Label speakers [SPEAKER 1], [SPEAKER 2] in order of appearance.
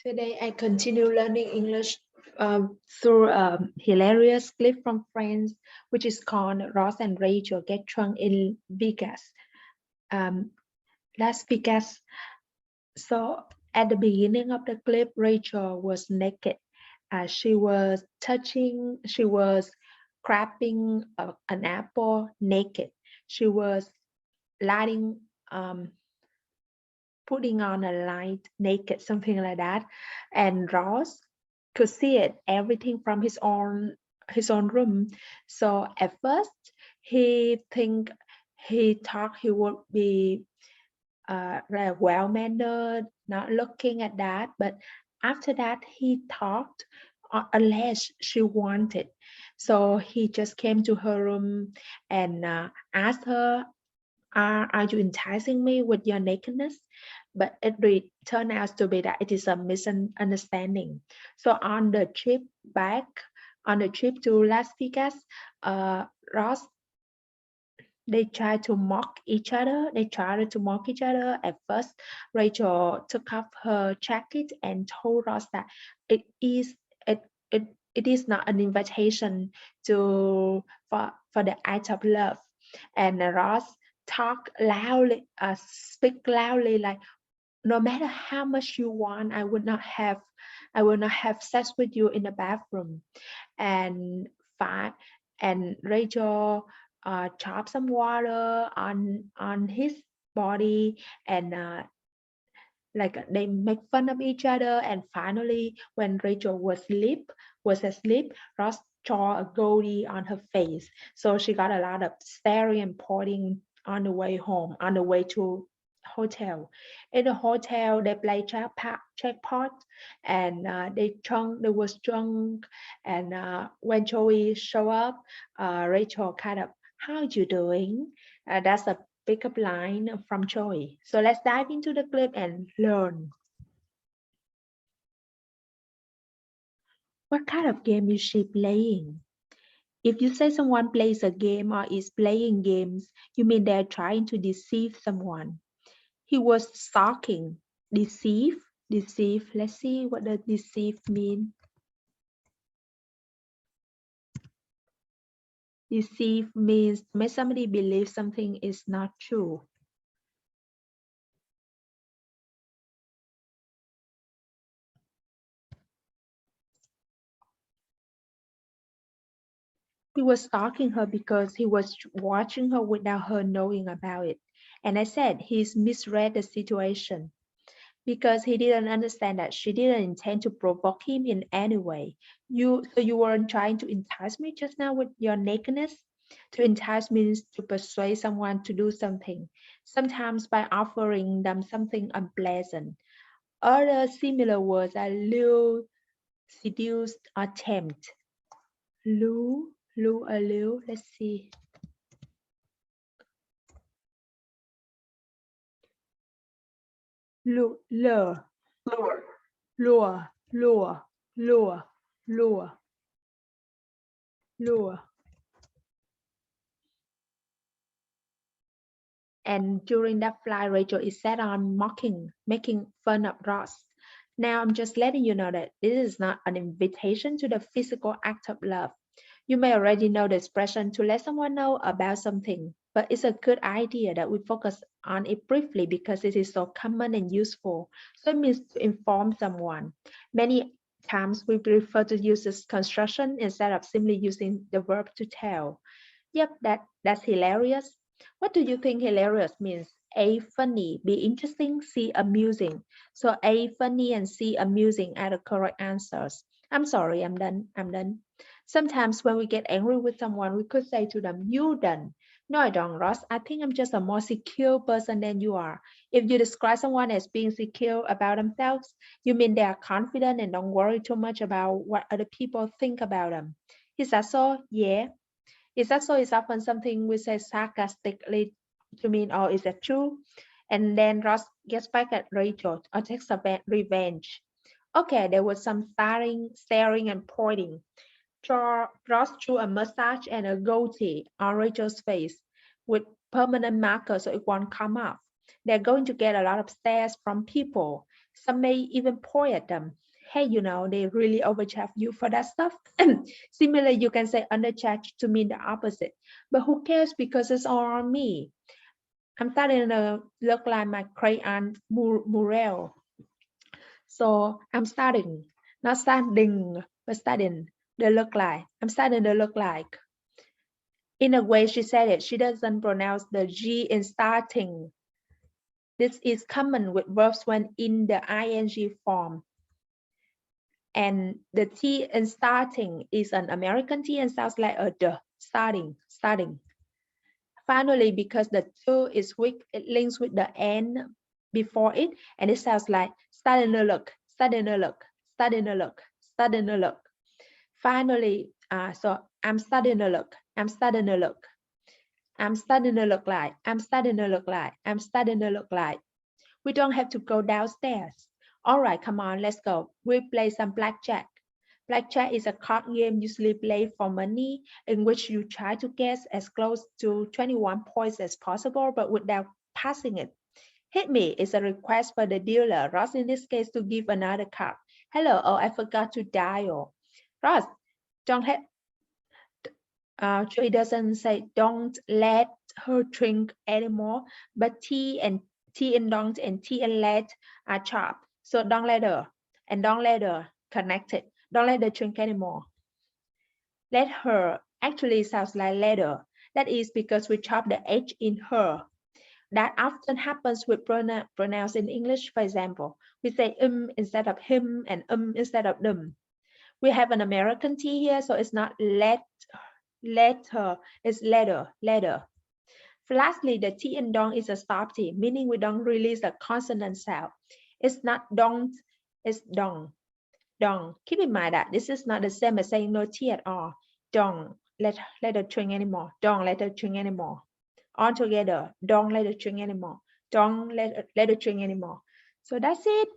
[SPEAKER 1] Today, I continue learning English through a hilarious clip from Friends, which is called Ross and Rachel Get Drunk in Vegas. Um, Las Vegas. So, at the beginning of the clip, Rachel was naked. She was crapping an apple naked. She was lighting, putting on a light naked, something like that. And Ross could see it, everything from his own room. So at first he thought he would be like well mannered, not looking at that. But after that, he thought unless she wanted. So he just came to her room and asked her, are you enticing me with your nakedness? But turned out to be that it is a misunderstanding. So on the trip to Las Vegas, uh, Ross, they tried to mock each other. They tried to mock each other. At first, Rachel took off her jacket and told Ross that it is it it, it is not an invitation for the act of love. And Ross speak loudly like, no matter how much you want, I will not have sex with you in the bathroom. And fine, and Rachel dropped some water on his body, and like they make fun of each other. And finally, when Rachel was asleep, Ross saw a goatee on her face, so she got a lot of staring and pointing on the way home, on the way to hotel. In the hotel, they play jackpot, and they was drunk. And when Joey show up, Rachel kind of, how you doing? That's a pickup line from Joey. So let's dive into the clip and learn. What kind of game is she playing? If you say someone plays a game or is playing games, you mean they're trying to deceive someone. He was stalking. Deceive. Let's see what does deceive mean. Deceive means to make somebody believe something is not true. He was stalking her because he was watching her without her knowing about it. And I said he's misread the situation because he didn't understand that she didn't intend to provoke him in any way. So you weren't trying to entice me just now with your nakedness? To entice means to persuade someone to do something, sometimes by offering them something unpleasant. Other similar words are lure, seduce, or tempt. Lure. Let's see. Lure, lure, lure, lure, lure, lure, lure. And during that flight, Rachel is set on making fun of Ross. Now I'm just letting you know that this is not an invitation to the physical act of love. You may already know the expression to let someone know about something, but it's a good idea that we focus on it briefly because it is so common and useful. So it means to inform someone. Many times we prefer to use this construction instead of simply using the verb to tell. Yep, that's hilarious. What do you think hilarious means? A, funny, B, interesting, C, amusing. So A, funny, and C, amusing are the correct answers. I'm sorry, I'm done. Sometimes when we get angry with someone, we could say to them, you done. No, I don't, Ross. I think I'm just a more secure person than you are. If you describe someone as being secure about themselves, you mean they are confident and don't worry too much about what other people think about them. Is that so? Yeah. Is that so? Is often something we say sarcastically to mean, oh, is that true? And then Ross gets back at Rachel or takes revenge. Okay, there was some staring and pointing. Ross drew a mustache and a goatee on Rachel's face with permanent marker so it won't come off. They're going to get a lot of stares from people. Some may even point at them. Hey, they really overcharge you for that stuff. Similarly, you can say undercharge to mean the opposite. But who cares because it's all on me. I'm starting to look like my crayon mural. So I'm starting, not standing, but starting to look like. I'm starting to look like. In a way, she said it. She doesn't pronounce the G in starting. This is common with verbs when in the ing form. And the T in starting is an American T and sounds like a the, starting. Finally, because the two is weak, it links with the N before it, and it sounds like starting to look. Finally, so I'm starting to look like. We don't have to go downstairs. All right, come on, let's go. We play some blackjack. Blackjack is a card game usually played for money in which you try to guess as close to 21 points as possible, but without passing it. Hit me is a request for the dealer, Ross in this case, to give another card. Hello, oh, I forgot to dial. Ross, don't have, so it doesn't say don't let her drink anymore, but T and don't and T and let are sharp. So don't let her and don't let her connected. Don't let her drink anymore. Let her actually sounds like letter. That is because we chop the H in her. That often happens with pronouns in English. For example, we say instead of him and instead of them. We have an American T here, so it's not letter, it's letter. Lastly, the T in dong is a stop T, meaning we don't release a consonant sound. It's not dong, it's dong. Keep in mind that this is not the same as saying no T at all. Don't let her drink anymore. Don't let her drink anymore. All together, don't let her drink anymore. Don't let her drink anymore. So that's it.